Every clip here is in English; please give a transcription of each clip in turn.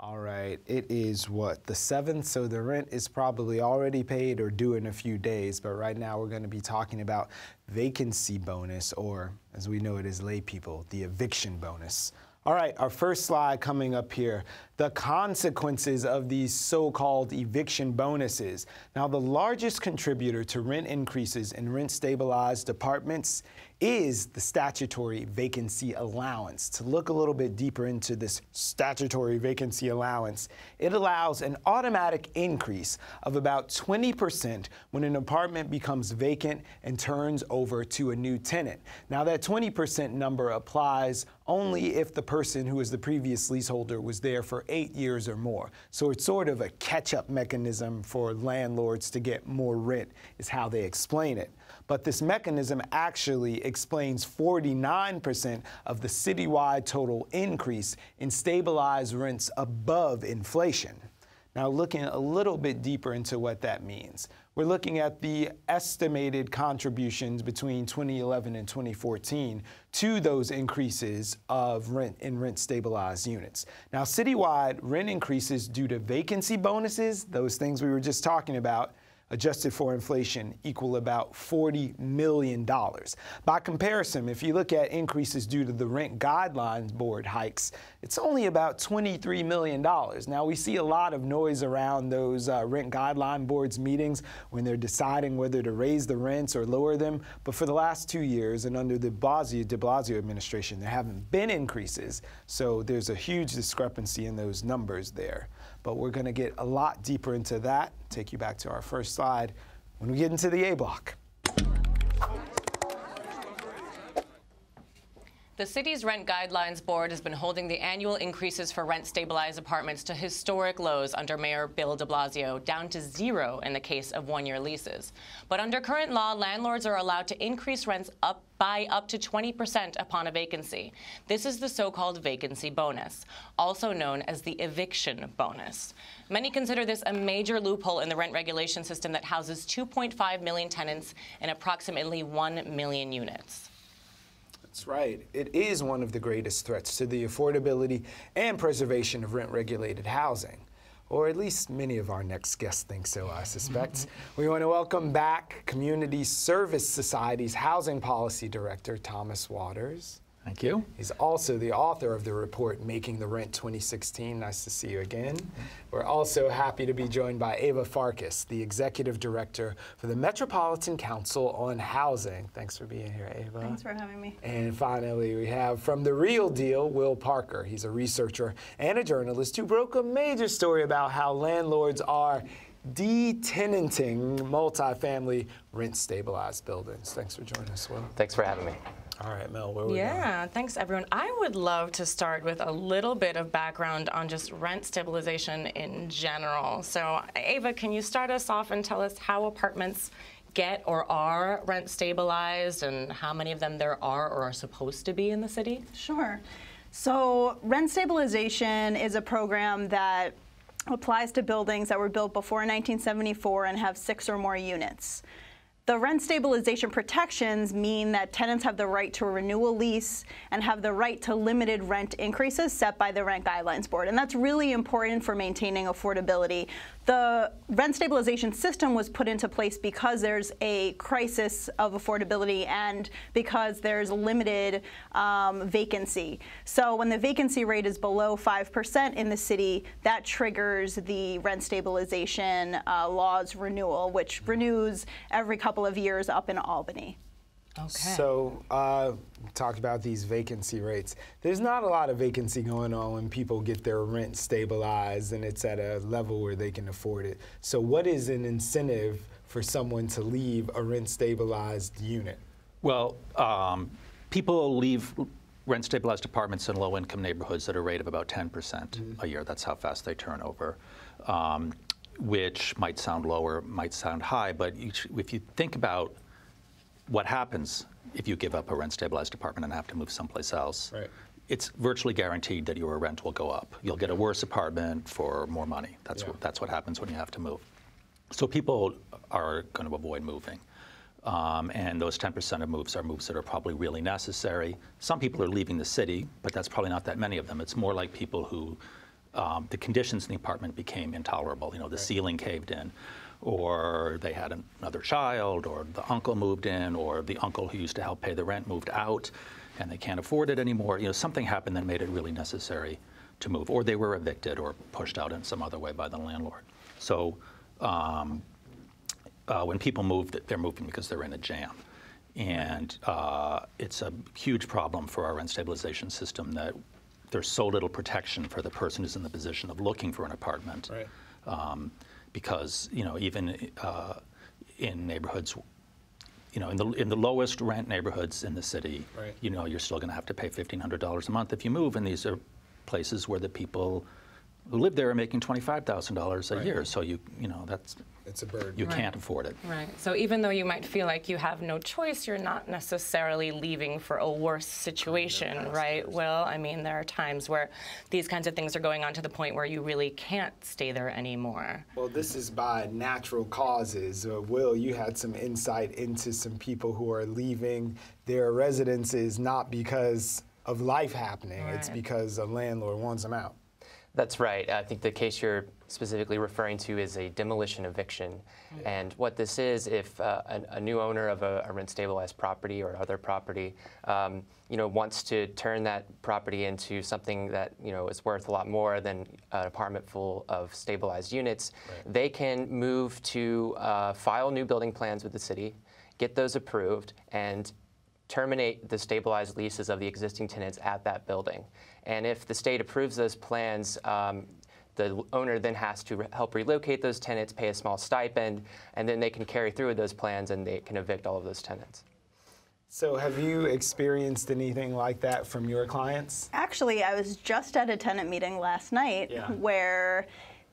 All right, it is what, the 7th, so the rent is probably already paid or due in a few days, but right now we're going to be talking about vacancy bonus, or as we know it as lay people, the eviction bonus. All right, our first slide coming up here, the consequences of these so-called eviction bonuses. Now, the largest contributor to rent increases in rent-stabilized apartments is the statutory vacancy allowance. To look a little bit deeper into this statutory vacancy allowance, it allows an automatic increase of about 20% when an apartment becomes vacant and turns over to a new tenant. Now, that 20% number applies only if the person who was the previous leaseholder was there for 8 years or more. So it's sort of a catch-up mechanism for landlords to get more rent, is how they explain it. But this mechanism actually explains 49% of the citywide total increase in stabilized rents above inflation. Now, looking a little bit deeper into what that means, we're looking at the estimated contributions between 2011 and 2014 to those increases of rent in rent-stabilized units. Now, citywide rent increases due to vacancy bonuses, those things we were just talking about, adjusted for inflation, equal about $40 million. By comparison, if you look at increases due to the Rent Guidelines Board hikes, it's only about $23 million. Now, we see a lot of noise around those Rent Guideline Board's meetings when they're deciding whether to raise the rents or lower them. But for the last 2 years, and under the de Blasio administration, there haven't been increases. So there's a huge discrepancy in those numbers there. But we're going to get a lot deeper into that, take you back to our first slide, when we get into the A block. The city's Rent Guidelines Board has been holding the annual increases for rent-stabilized apartments to historic lows under Mayor Bill de Blasio, down to 0 in the case of one-year leases. But under current law, landlords are allowed to increase rents by up to 20% upon a vacancy. This is the so-called vacancy bonus, also known as the eviction bonus. Many consider this a major loophole in the rent regulation system that houses 2.5 million tenants and approximately 1 million units. That's right. It is one of the greatest threats to the affordability and preservation of rent-regulated housing. Or at least many of our next guests think so, I suspect. We want to welcome back Community Service Society's Housing Policy Director, Thomas Waters. Thank you. He's also the author of the report, Making the Rent 2016. Nice to see you again. We're also happy to be joined by Ava Farkas, the Executive Director for the Metropolitan Council on Housing. Thanks for being here, Ava. Thanks for having me. And finally, we have from The Real Deal, Will Parker. He's a researcher and a journalist who broke a major story about how landlords are de-tenanting multifamily rent-stabilized buildings. Thanks for joining us, Will. Thanks for having me. All right, Mel, where we going? Yeah, thanks everyone. I would love to start with a little bit of background on just rent stabilization in general. So Ava, can you start us off and tell us how apartments get or are rent stabilized and how many of them there are or are supposed to be in the city? Sure. So rent stabilization is a program that applies to buildings that were built before 1974 and have 6 or more units. The rent stabilization protections mean that tenants have the right to a renewal lease and have the right to limited rent increases set by the Rent Guidelines Board. And that's really important for maintaining affordability. The rent stabilization system was put into place because there's a crisis of affordability and because there's limited vacancy. So when the vacancy rate is below 5% in the city, that triggers the rent stabilization laws renewal, which renews every couple of years up in Albany. Okay. So, talked about these vacancy rates. There's not a lot of vacancy going on when people get their rent stabilized and it's at a level where they can afford it. So what is an incentive for someone to leave a rent stabilized unit? Well, people leave rent stabilized apartments in low income neighborhoods at a rate of about 10% a year. That's how fast they turn over. Which might sound lower, might sound high, but if you think about what happens if you give up a rent-stabilized apartment and have to move someplace else, right, it's virtually guaranteed that your rent will go up. You'll get a worse apartment for more money. That's what happens when you have to move. So people are going to avoid moving. And those 10% of moves are moves that are probably really necessary. Some people are leaving the city, but that's probably not that many of them. It's more like people who the conditions in the apartment became intolerable. You know, the ceiling caved in, or they had another child, or the uncle moved in, or the uncle who used to help pay the rent moved out, and they can't afford it anymore. You know, something happened that made it really necessary to move, or they were evicted or pushed out in some other way by the landlord. So when people move, they're moving because they're in a jam. And it's a huge problem for our rent stabilization system that there's so little protection for the person who's in the position of looking for an apartment. Right. Because, you know, even in neighborhoods, you know, in the lowest rent neighborhoods in the city, right, you know, you're still going to have to pay $1,500 a month if you move, and these are places where the people who live there are making $25,000 a year. So you know, it's a burden. You can't afford it. Right. So even though you might feel like you have no choice, you're not necessarily leaving for a worse situation, right? Well, I mean, there are times where these kinds of things are going on to the point where you really can't stay there anymore. Well, this is by natural causes. Will, you had some insight into some people who are leaving their residences not because of life happening. Right. It's because a landlord wants them out. That's right. I think the case you're specifically referring to is a demolition eviction. Mm-hmm. And what this is, if a new owner of a rent-stabilized property or other property, you know, wants to turn that property into something that, you know, is worth a lot more than an apartment full of stabilized units, right, they can move to file new building plans with the city, get those approved, and terminate the stabilized leases of the existing tenants at that building. And if the state approves those plans, the owner then has to help relocate those tenants, pay a small stipend, and then they can carry through with those plans and they can evict all of those tenants. So have you experienced anything like that from your clients? Actually, I was just at a tenant meeting last night where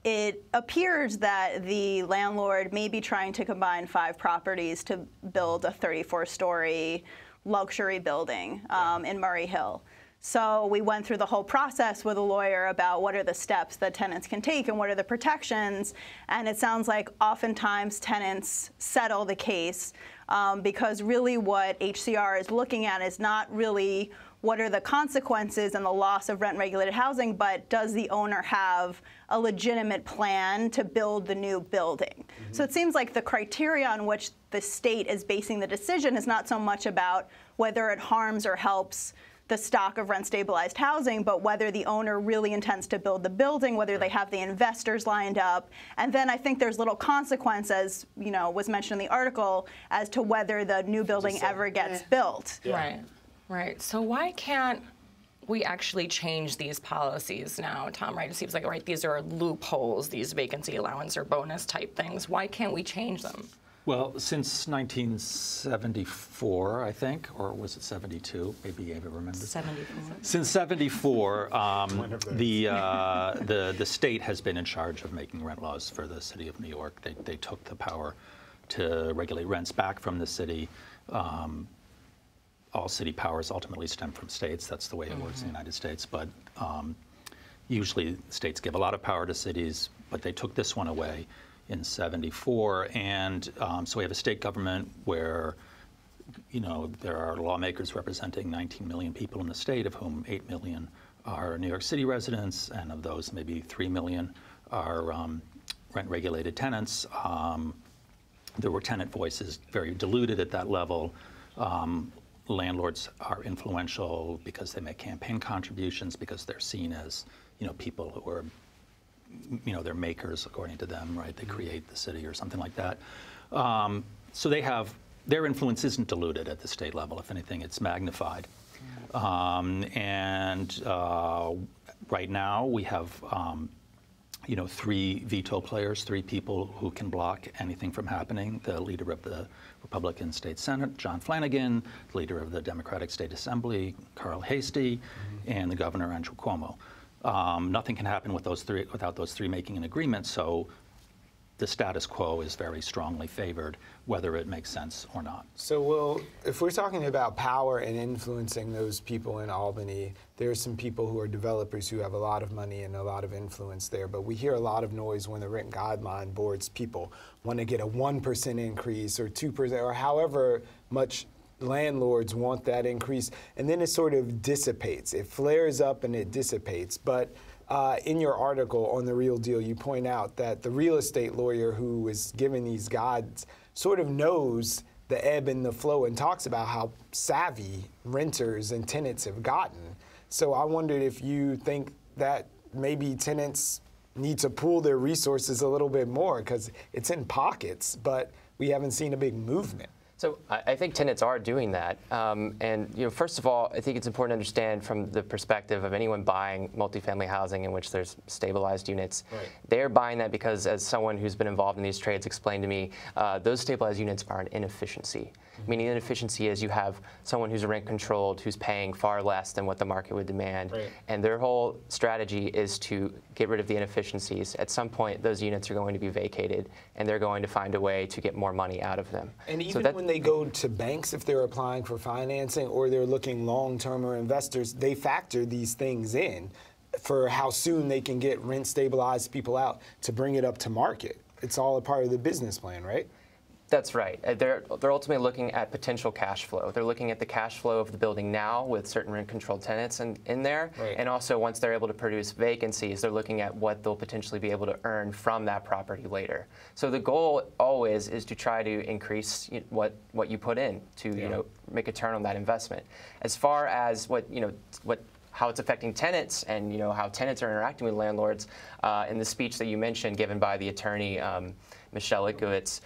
it appears that the landlord may be trying to combine 5 properties to build a 34-story luxury building in Murray Hill. So we went through the whole process with a lawyer about what are the steps that tenants can take and what are the protections. And it sounds like oftentimes tenants settle the case because really what HCR is looking at is not really what are the consequences and the loss of rent-regulated housing, but does the owner have a legitimate plan to build the new building? Mm-hmm. So it seems like the criteria on which the state is basing the decision is not so much about whether it harms or helps the stock of rent-stabilized housing, but whether the owner really intends to build the building, whether they have the investors lined up. And then I think there's little consequence, as you know, was mentioned in the article, as to whether the new building ever gets built. Yeah. Right, right. So why can't we actually change these policies now, Tom, right? It seems like, right, these are loopholes, these vacancy allowance or bonus type things. Why can't we change them? Well, since 1974, I think, or was it 72? Maybe Ava remembers. 74. Since 74, the state has been in charge of making rent laws for the city of New York. They took the power to regulate rents back from the city. All city powers ultimately stem from states. That's the way it works in the United States. But usually states give a lot of power to cities, but they took this one away in 74, and so we have a state government where, you know, there are lawmakers representing 19 million people in the state, of whom 8 million are New York City residents, and of those maybe 3 million are rent-regulated tenants. There were tenant voices very diluted at that level. Landlords are influential because they make campaign contributions, because they're seen as, you know, people who are, you know, they're makers according to them, right? They create the city or something like that. So they have, their influence isn't diluted at the state level. If anything, it's magnified. Right now we have, you know, 3 veto players, 3 people who can block anything from happening. The leader of the Republican State Senate, John Flanagan, the leader of the Democratic State Assembly, Carl Hastie, and the governor, Andrew Cuomo. Nothing can happen with those 3 without those 3 making an agreement, so the status quo is very strongly favored, whether it makes sense or not. So, Will, if we're talking about power and influencing those people in Albany, there are some people who are developers who have a lot of money and a lot of influence there, but we hear a lot of noise when the Rent Guideline Board's people want to get a 1% increase or 2% or however much landlords want that increase, and then it sort of dissipates. It flares up and it dissipates, but In your article on The Real Deal, you point out that the real estate lawyer who is giving these guides sort of knows the ebb and the flow and talks about how savvy renters and tenants have gotten. So I wondered if you think that maybe tenants need to pool their resources a little bit more, because it's in pockets, but we haven't seen a big movement. So I think tenants are doing that. And first of all, I think it's important to understand from the perspective of anyone buying multifamily housing in which there's stabilized units. Right. They're buying that because, as someone who's been involved in these trades explained to me, those stabilized units are an inefficiency. Meaning inefficiency is you have someone who's rent controlled, who's paying far less than what the market would demand. Right. And their whole strategy is to get rid of the inefficiencies. At some point, those units are going to be vacated, and they're going to find a way to get more money out of them. And even when they go to banks, if they're applying for financing or they're looking long-term or investors, they factor these things in for how soon they can get rent-stabilized people out to bring it up to market. It's all a part of the business plan, right? That's right. They're ultimately looking at potential cash flow. They're looking at the cash flow of the building now with certain rent-controlled tenants in there. Right. And also, once they're able to produce vacancies, they're looking at what they'll potentially be able to earn from that property later. So the goal always is to try to increase what you put in to make a turn on that investment. As far as how it's affecting tenants and how tenants are interacting with landlords, in the speech that you mentioned given by the attorney Michelle Ikowitz,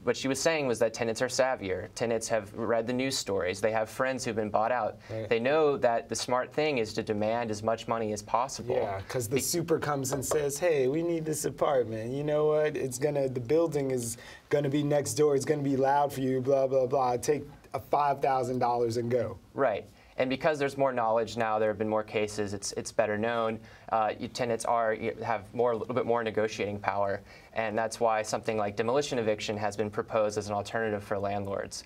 what she was saying was that tenants are savvier. Tenants have read the news stories. They have friends who've been bought out. Right. They know that the smart thing is to demand as much money as possible. Yeah, because the super comes and says, hey, we need this apartment. You know what? The building is gonna be next door. It's gonna be loud for you, blah, blah, blah. Take $5,000 and go. Right. And because there's more knowledge now, there have been more cases. It's better known. Tenants have a little bit more negotiating power, and that's why something like demolition eviction has been proposed as an alternative for landlords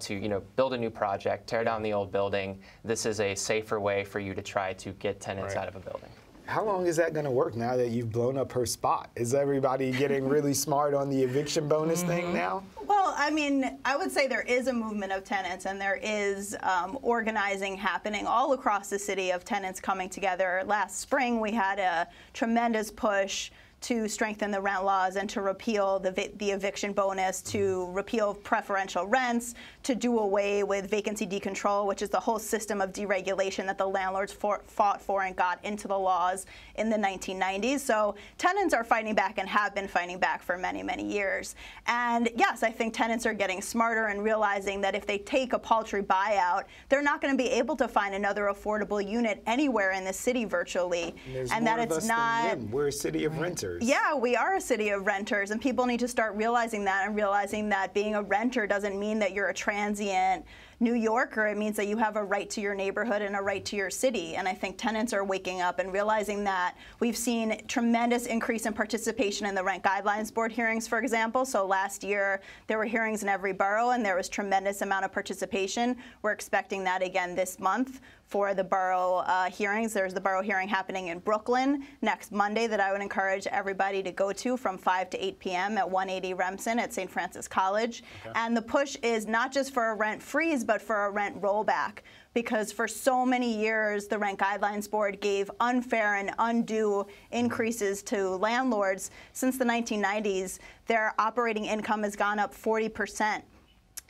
to build a new project, tear down the old building. This is a safer way for you to try to get tenants out of a building. How long is that going to work now that you've blown up her spot? Is everybody getting really smart on the eviction bonus thing now? Well, I mean, I would say there is a movement of tenants, and there is organizing happening all across the city of tenants coming together. Last spring, we had a tremendous push to strengthen the rent laws and to repeal the eviction bonus, to repeal preferential rents, to do away with vacancy decontrol, which is the whole system of deregulation that the landlords fought for and got into the laws in the 1990s. So tenants are fighting back and have been fighting back for many, many years. And yes, I think tenants are getting smarter and realizing that if they take a paltry buyout, they're not going to be able to find another affordable unit anywhere in the city virtually. And that it's not. We're a city of renters. Yeah, we are a city of renters, and people need to start realizing that, and realizing that being a renter doesn't mean that you're a transient New Yorker. It means that you have a right to your neighborhood and a right to your city. And I think tenants are waking up and realizing that. We've seen tremendous increase in participation in the Rent Guidelines Board hearings, for example. So last year, there were hearings in every borough, and there was tremendous amount of participation. We're expecting that again this month for the borough hearings. There's the borough hearing happening in Brooklyn next Monday that I would encourage everybody to go to from 5 to 8 p.m. at 180 Remsen at St. Francis College. Okay. And the push is not just for a rent freeze, but for a rent rollback. Because for so many years, the Rent Guidelines Board gave unfair and undue increases to landlords. Since the 1990s, their operating income has gone up 40%,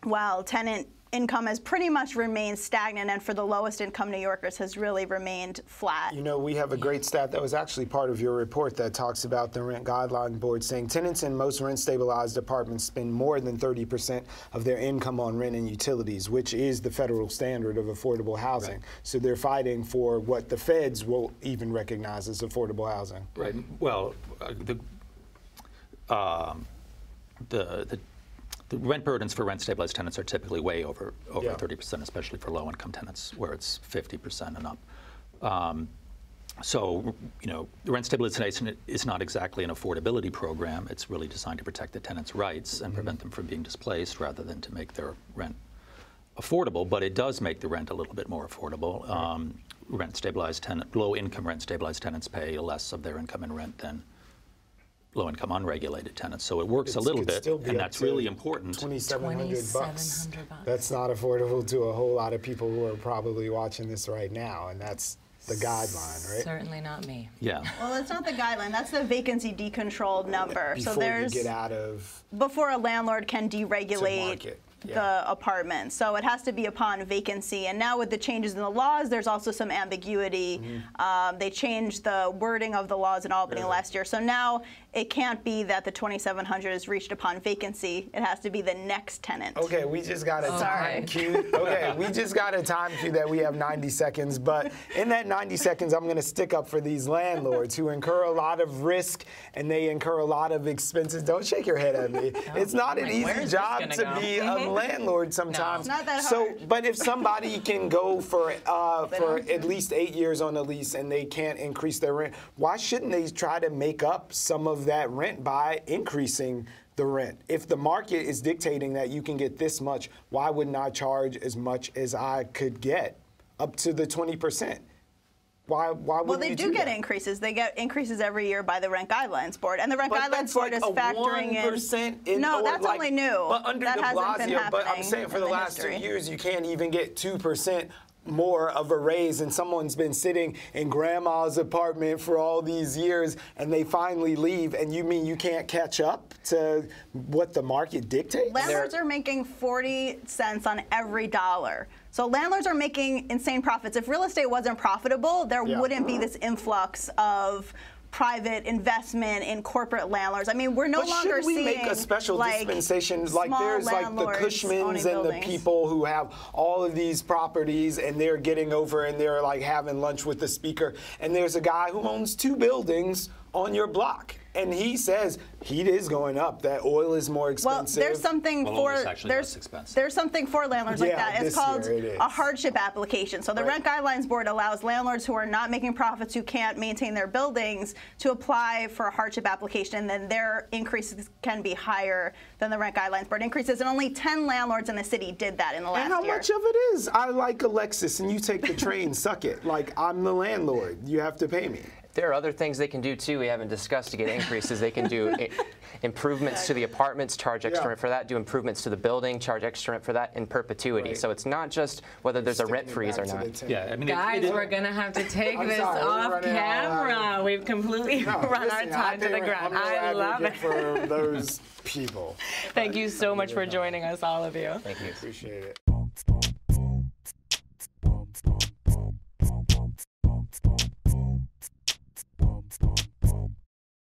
while tenant income has pretty much remained stagnant, and for the lowest income New Yorkers has really remained flat. You know, we have a great stat that was actually part of your report that talks about the Rent Guideline Board saying tenants in most rent-stabilized apartments spend more than 30% of their income on rent and utilities, which is the federal standard of affordable housing. Right. So they're fighting for what the feds will even recognize as affordable housing. Right. Well, the rent burdens for rent-stabilized tenants are typically way over 30%, especially for low-income tenants, where it's 50% and up. So, the rent stabilization is not exactly an affordability program. It's really designed to protect the tenants' rights and prevent them from being displaced rather than to make their rent affordable. But it does make the rent a little bit more affordable. Low-income rent-stabilized tenants pay less of their income in rent than low-income unregulated tenants, so it works a little bit, and that's really important. $2,700. That's not affordable to a whole lot of people who are probably watching this right now, and that's the guideline, right? Certainly not me. Yeah. Well, it's not the guideline. That's the vacancy decontrolled number. Before so there's you get out of before a landlord can to deregulate market. Yeah. the apartment. So it has to be upon vacancy. And now with the changes in the laws, there's also some ambiguity. They changed the wording of the laws in Albany last year. So now it can't be that the 2,700 is reached upon vacancy. It has to be the next tenant. Okay, we just got a time Sorry. cue. Okay, we just got a time cue that we have 90 seconds. But in that 90 seconds, I'm going to stick up for these landlords who incur a lot of risk and they incur a lot of expenses. Don't shake your head at me. It's not an Where easy is this job gonna to go? be a landlord sometimes. It's not that So, hard. but if somebody can go for at least 8 years on a lease and they can't increase their rent, why shouldn't they try to make up some of that rent by increasing the rent? If the market is dictating that you can get this much, why wouldn't I charge as much as I could get, up to the 20%? Why wouldn't Well, they you do get that? increases. They get increases every year by the Rent Guidelines Board, and the Rent But Guidelines that's Board like is a factoring 1% in. No, or that's like, only new. But under that de hasn't been Blasio, but I'm happening saying for in the last history. 2 years, you can't even get 2% more of a raise, and someone's been sitting in grandma's apartment for all these years and they finally leave, and you mean you can't catch up to what the market dictates? Landlords are making 40 cents on every dollar. So landlords are making insane profits. If real estate wasn't profitable, there wouldn't be this influx of private investment in corporate landlords. I mean, we're no But longer should we seeing make a special dispensation? Like small there's like the landlords Cushmans owning and the buildings. people who have all of these properties and they're getting over and they're like having lunch with the speaker. And there's a guy who owns 2 buildings on your block. And he says heat is going up, that oil is more expensive. Well, there's something Well, for oil is actually less expensive. there's something for landlords like Yeah, that. It's this called year it is. a hardship application. So the Right. Rent Guidelines Board allows landlords who are not making profits, who can't maintain their buildings, to apply for a hardship application, and then their increases can be higher than the Rent Guidelines Board increases. And only 10 landlords in the city did that in the last And how year. much of it is? I like Alexis and you take the train, suck it. Like, I'm the landlord. You have to pay me. There are other things they can do too we haven't discussed to get increases. They can do improvements to the apartments, charge extra rent for that, do improvements to the building, charge extra rent for that in perpetuity. Right. So it's not just whether there's a rent Sticking it freeze or back to not. the 10. Yeah, I mean, Guys, we're going to have to take I'm this sorry, we're off running out of camera. We've completely No, run listen, our time to pay the rent. ground. I'm no I love it. advocate for those people. Thank you so much for joining us, all of you. Thank you. Appreciate it.